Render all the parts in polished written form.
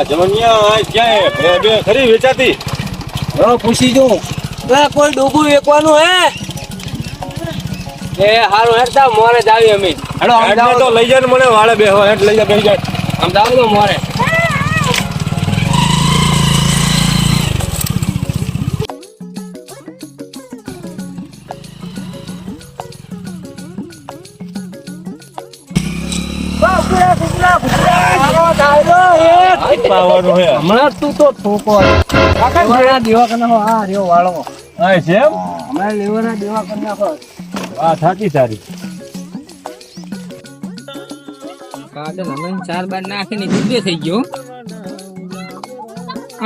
જવનિયા ક્યાંય બે ખરી વેચાતી? પૂછી જો કોઈ ડોબું વેચવાનું હે? એ હારું હેડતા મોરે જ આવી અમે. હેડો હેડ તો લઈ જાય ને મને વાળે બેહો હેડ લઈ જા બેહી જાય. આમ જાવ તો મોરે. હમણાં તું તો ઠોકો દેવા કરી નાખો. હા રહ્યો વાળો છે એમ? હમણાં લેવાના દેવા કરી નાખો. હા થાકી તારી. કાદલ હમણાં 4 બાર નાખીને જુદે થઈ ગયો.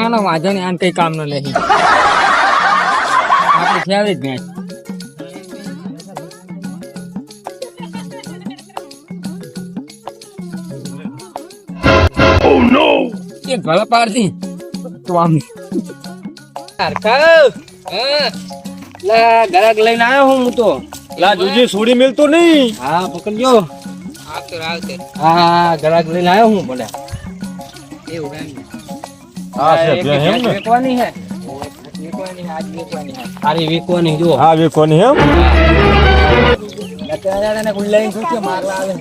આનો વાંધો નહીં, આને કઈ કામ ન લે. આપણે ફેવરેટ મેચ. Oh no! ये गला पारती तो आम सरकार ला गराग લઈને આવ્યો હું તો. લા જુજી સુડી મિલતો નહીં. હા પકડજો. આવતે હા ગરાગ લઈને આવ્યો હું બોલે. એવું એમ. હા છે બે એમ ને. વેકવાની હે. વેકવાની આજ વેકવાની હે. આરી વેકવાની જો. હા વેકોની એમ. અત્યારે ગુલ્લાઈ શું મારવા આવે.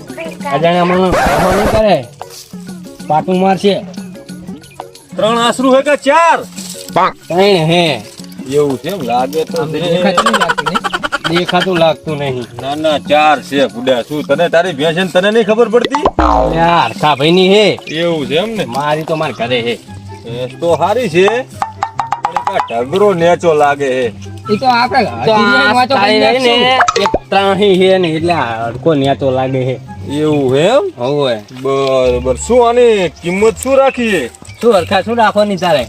અજાણે હમણાં કરે. પાટું મારશે. 3 આસરું હે કે 4? 3 હે. એવું છે એમ લાગે તો દેખાતું લાગતું નહીં. ના ના 4 છે બુડા. શું તને તારી ભેંસ છે ને તને નહીં ખબર પડતી? યાર કા ભાઈ ની હે. એવું છે એમ ને. મારી તો માર ઘરે હે. ભેંસ તો હારી છે પણ કા ઢગરો નેચો લાગે હે. ઈ તો આપણે તો આ તાઈ ને એક ત્રાહી હે ને એટલે હડકો નેચો લાગે હે. એવું હે એમ? હોવે. બરાબર. શું આની કિંમત શું રાખી? શું હરખા શું રાખવાની તારે?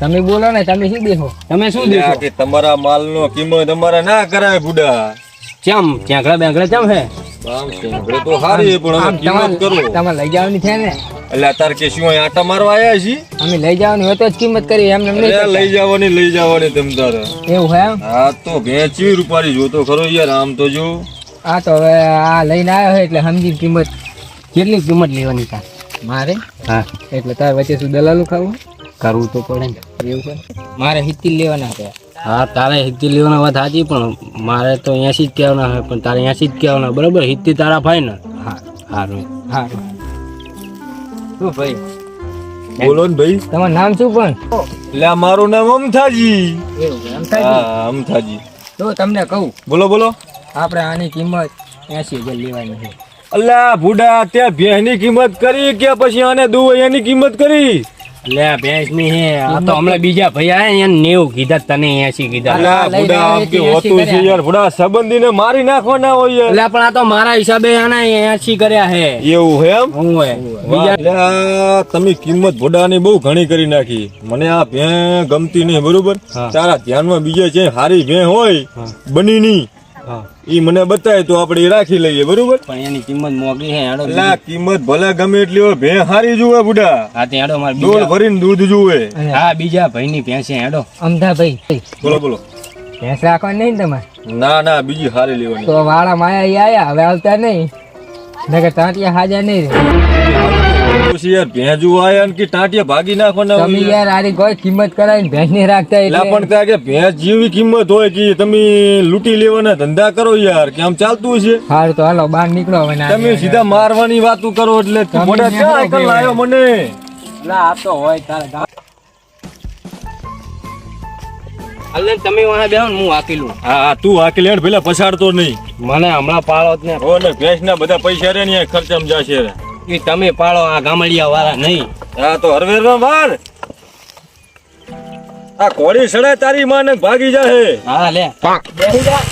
તમે બોલો ને, તમે શું દેખો? તમે શું દેખો? કે તમારા માલનો કિંમત અમારે ના કરાય બુડા. ચમ ક્યાંકડા બેંકડા ચમ હે? આમ છે તો હારી પણ અમે કિંમત કરો. તમે લઈ જવાની છે ને? એટલે અત્યારે કે શું અહીં આટા મારવા આયા છીએ? અમે લઈ જવાની હોય તો જ કિંમત કરી, એમ નહીં. લઈ જવાની તમ તારે. એવું હે એમ? હા તો ભેંચી રૂપારી જોતો ખરો યાર. આમ તો જો હા તો હવે આ લઈને આવ્યો હોય એટલે સમજી કિંમત. કેટલી કિંમત લેવાની તાર મારે? હા એટલે તાર વચ્ચે શું દલાલું ખાવું? કરવું તો પડે ને. એવું છે? મારે 70 લેવાના હતા. હા તારે 70 લેવાના વાત સાચી, પણ મારે તો 80 જ કહેવાના હોય. પણ તારે 80 જ કહેવાના, બરાબર? 70 તારા ફાઈનલ. હા સારું સારું. શું ભાઈ બોલો ને ભાઈ. તમારું નામ શું પણ? એટલે મારું નામ અમથાજી. એવું છે? અમથાજી? હા અમથાજી. તો તમને કહું, બોલો બોલો. આપણે આની કિંમત 80,000 લેવાની છે. અલ્લા ભૂડા ત્યાં ભેંસની કિંમત કરી કે પછી આને દુવૈયાની કિંમત કરી? લે ભેંસ ની હે. આ તો હમણાં બીજા ભાઈ આયા એને 90 કીધા, તને 80 કીધા. અલ્લા ભૂડા આમ કે હોતું છે યાર. ભૂડા સંબંધીને મારી નાખવાના હોય યાર. એટલે પણ આ તો મારા હિસાબે આના 80 કર્યા હે. એવું હે એમ? હું હે બીજા તમે કિંમત ભૂડાની બહુ ઘણી કરી નાખી. મને આ ભેં ગમતી નહીં, બરોબર? તારા ધ્યાનમાં બીજે છે હારી ભેં હોય બની ની, ઈ મને બતાય તો આપણે ઈ રાખી લઈએ, બરોબર? પણ એની કિંમત મોંઘી હે. હેડો એટલે કિંમત ભલે ગમે એટલી હોય, ભેં હારી જુએ બુડા. હા તે હેડો માર ડોલ ભરીને દૂધ જુએ. હા બીજા ભાઈ ની ભેંસ હેડો. અમધા ભાઈ બોલો બોલો. ભેંસ રાખવાની નહીં તમારે? ના ના બીજી હારી લેવાની. તો વાળા માયા આયા, હવે આવતા નહીં. નકર ટાંટિયા હાજર નહીં રે. પછી યાર ભેંજુ આયા ને કે ટાંટિયા ભાગી નાખવાના. તમે યાર આરી કોઈ કિંમત કરાવીને ભેંસ નહીં રાખતા એટલે. પણ ત્યાં કે ભેંસ જેવી કિંમત હોય કે તમે લૂંટી લેવાના ધંધા કરો યાર, કે આમ ચાલતું છે? હારું તો હાલો બહાર નીકળો હવે. તમે સીધા મારવાની વાતો કરો એટલે મોઢા ક્યાં અકલ લાયો મને? ના આ તો હોય તારે. અલ્લે તમે વહા બેહો ને હું હાકેલું. હા તું હાકી લેણ પેલા પછાડતો નહીં. મને હમણાં પાળો જ ને. હો ને ભેંસના બધા પૈસા રે ને ખર્ચામાં જાશે રે. એ તમે પાળો, આ ગામડિયા વાળા નહીં. હા તો હરવેરમાં માર. આ કોળી સડે તારી માને ભાગી જાહે. હા લે બેહી જા.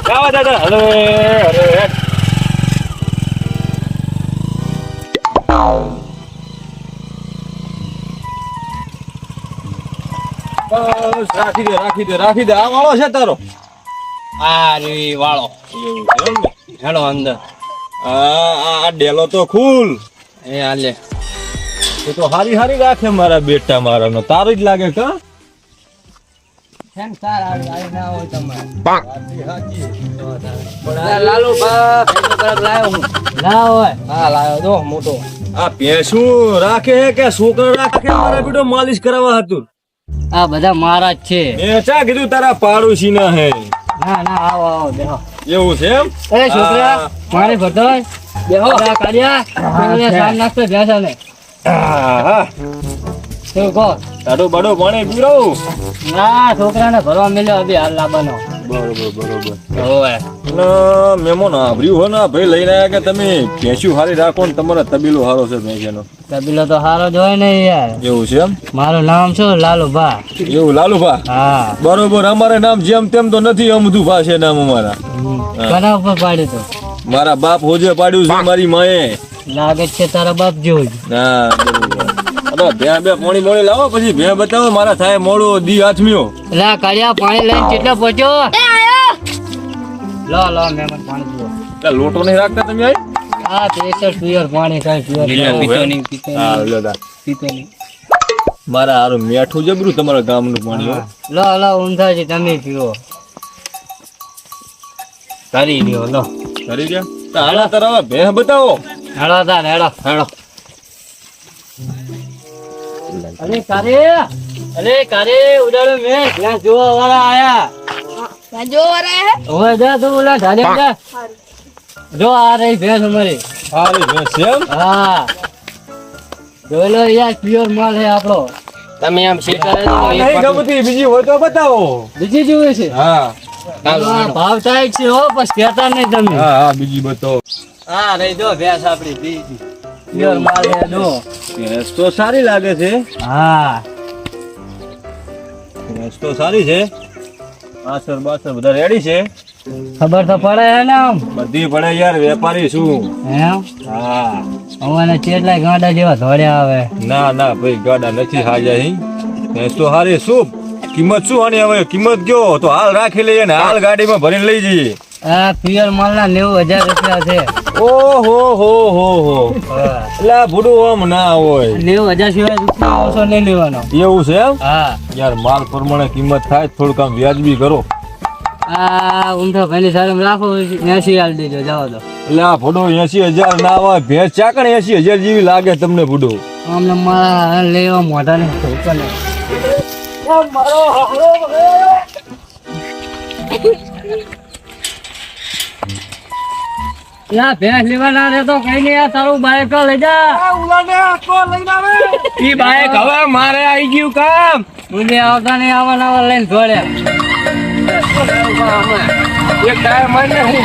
જાવા દાદા. હલો અરે બસ રાખી દે. આ વાળો છે તારો? આ રે વાળો. એવું છે એમ ને? હેડો અંદર. આ ડેલો તો ખુલ. એ હાલે. એ તો હારી રાખે મારા બેટા મારાનો. તારું જ લાગે કા? સંસાર આવી ના હોય તમારે સાચી, સાચી. લાલુ બા ભેગો બરાબર લાવ્યો હું ના હોય હા લાવ્યો તો મોટો આ ભેંસું રાખે હે કે છોકરો રાખે મારા બેટો માલિશ કરાવવા હતું આ બધા મારા જ છે મેં ચા કીધું તારા પાડોશી ના હે ના ના આવો આવો બેહો એવું છે એમ એ છોકરા મારે ભરતો બેહો કાઢ્યા સામ નાખતો ભેંસા ને હા શું કહો તાડો બાડો પાણી પીવડાવું ના છોકરાને ભરવા મળ્યો અભી હાલ લાવવાનો બરોબર હોવે મહેમાન આભર્યું હો ને ભાઈ લઈને આવ્યા કે તમે ભેંસ્યું હારી રાખો ને તમારો તબીલો હારો છે ભેંસ્યાનો તબીલો તો હારો જ હોય ને યાર એવું છે એમ મારું નામ શું લાલુભા એવું લાલુભા હા બરોબર અમારે નામ જેમ તેમ તો નથી અમધુભા છે નામ અમારા કના ઉપર પાડ્યું તું મારા બાપ હોજે પાડ્યું છે મારી માએ લાગે છે તારા બાપ જેવું જ હા બરોબર ભે બે પાણી મોણી લાવો પછી ભે બતાવો મારા થાય મોડું દી હાથમીઓ લા કાળિયા પાણી લઈને કેટલો પહોંચ્યો લો લો મહેમાન પાણી પીવો એટલે લોટો નહીં રાખતા તમે આઈ આ પ્રેશર પ્યોર પાણી કઈ પ્યોર હા લો દા પીતો નહીં મારા હારું મેઠું જબરું તમારા ગામનું પાણી હો. લો લો ઊંધાજી તમે પીવો કરી લ્યો લો કરી ગયા તો હાલા તારા ભે બતાવો હેડો તાર હેડો હેડો અરે કારે ઉડાડો મેં ત્યાં જોવા વાળા આયા जो आ रहा है હવે જા તું ઓલા ઢાલે જા જો આ રહી ભેંસ અમારી હારી ભેંસ છે એમ હા જોઈ લો યાર પ્યોર માલ હે આપણો તમે આમ શેર કરે નહીં ગમતી બીજી હોય તો બતાવો બીજી જોવે છે હા ભાવ ટાઈટ છે હો બસ કહેતા નહીં તમે હા હા બીજી બતાવો હા રહી જો ભેંસ આપણી બીજી પ્યોર માલ હે જો ભેંસ તો સારી લાગે છે હા ભેંસ તો સારી છે આસર બાસર બધા રેડી છે ખબર તો પડે હે ને આમ બધી પડે યાર વેપારી શું એમ હા અમારે કેટલાય ગાંડા જેવા ધોળ્યા આવે ના ના ભાઈ ગાડા નથી હાજા અહીં ભેંસ તો હારી શું કિંમત શું આની હવે કિંમત કયો તો હાલ રાખી લઈએ ને હાલ ગાડીમાં ભરીને લઈ જઈએ આ પ્યોર માલના 90,000 રૂપિયા છે ઓહો હો હો હો એટલે આ ભૂડું આમ ના હોય 90,000 સિવાય રૂપિયા ઓછો નહીં લેવાનો એવું છે એમ હા યાર માલ પ્રમાણે કિંમત થાય થોડુંક આમ વ્યાજબી કરો આ ઊંધો ભાઈની સામે રાખો 80 હાલ દેજો જાઓ તો એટલે આ ભૂડો 80,000 ના હોય ભેંસ ચાકણ 80,000 જેવી લાગે તમને ભૂડો અમને મારા લેવા મોઢા ને ધોકા ને યા ભેંસ લેવા ના રહેતો કઈ નહીં આ તારું બાઈક લઈ જા ઈ બાઈક હવે મારે આવી ગયું કામ મુજે આવતા નહીં આવવા લઈને જોડ્યા એક ટાયર મારીને હું